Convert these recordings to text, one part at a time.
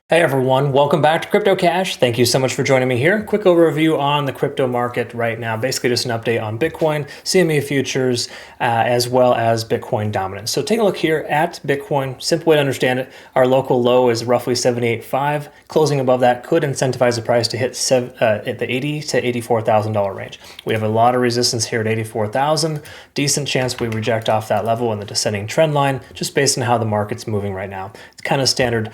Hey everyone, welcome back to Crypto Cash. Thank you so much for joining me here. Quick overview on the crypto market right now. Basically just an update on Bitcoin, CME futures, as well as Bitcoin dominance. So take a look here at Bitcoin. Simple way to understand it, our local low is roughly 78.5. Closing above that could incentivize the price to hit at the $80,000 to $84,000 range. We have a lot of resistance here at 84,000. Decent chance we reject off that level in the descending trend line, just based on how the market's moving right now. It's kind of standard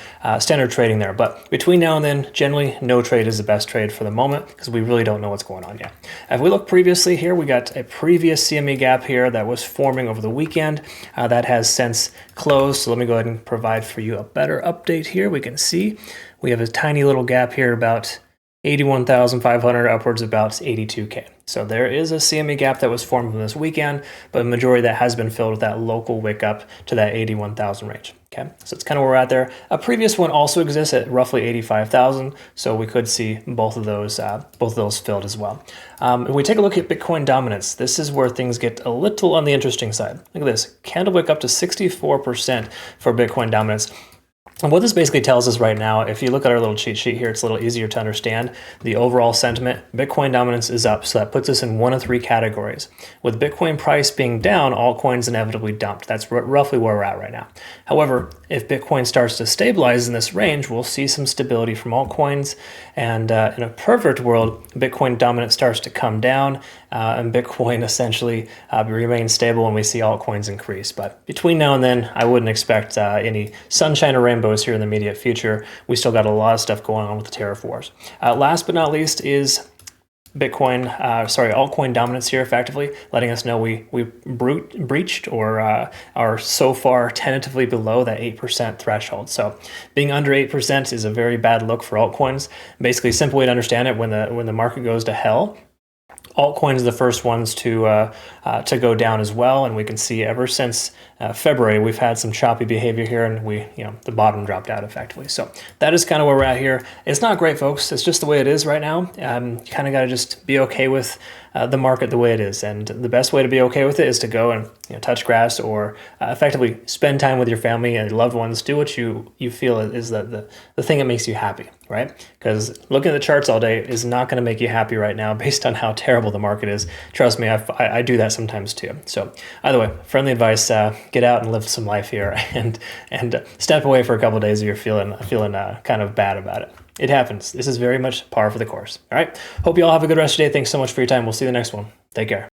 trading there. But between now and then, generally, no trade is the best trade for the moment because we really don't know what's going on yet. If we look previously here, we got a previous CME gap here that was forming over the weekend. That has since closed. So let me go ahead and provide for you a better update here. We can see we have a tiny little gap here about 81,500 upwards about 82K. So there is a CME gap that was formed from this weekend, but the majority of that has been filled with that local wick up to that 81,000 range. Okay, so it's kind of where we're at there. A previous one also exists at roughly 85,000, so we could see both of those filled as well. If we take a look at Bitcoin dominance, this is where things get a little on the interesting side. Look at this, candle wick up to 64% for Bitcoin dominance. And what this basically tells us right now, if you look at our little cheat sheet here, it's a little easier to understand. The overall sentiment, Bitcoin dominance is up, so that puts us in one of three categories. With Bitcoin price being down, altcoins inevitably dumped. That's roughly where we're at right now. However, if Bitcoin starts to stabilize in this range, we'll see some stability from altcoins. And in a perfect world, Bitcoin dominance starts to come down, and Bitcoin essentially remains stable and we see altcoins increase. But between now and then, I wouldn't expect any sunshine or rainbows here in the immediate future. We still got a lot of stuff going on with the tariff wars. Last but not least is altcoin dominance here, effectively letting us know we breached or are so far tentatively below that 8% threshold. So being under 8% is a very bad look for altcoins. Basically, a simple way to understand it, when the market goes to hell, altcoins are the first ones to go down as well, and we can see ever since February we've had some choppy behavior here, and the bottom dropped out effectively. So that is kind of where we're at here. It's not great, folks. It's just the way it is right now. Kind of got to just be okay with the market the way it is, and the best way to be okay with it is to go and touch grass or effectively spend time with your family and your loved ones. Do what you feel is the thing that makes you happy, right? Because looking at the charts all day is not going to make you happy right now based on how terrible the market is. Trust me, I do that sometimes too. So either way, friendly advice, get out and live some life here and step away for a couple of days if you're feeling kind of bad about it. It happens. This is very much par for the course. All right. Hope you all have a good rest of your day. Thanks so much for your time. We'll see you the next one. Take care.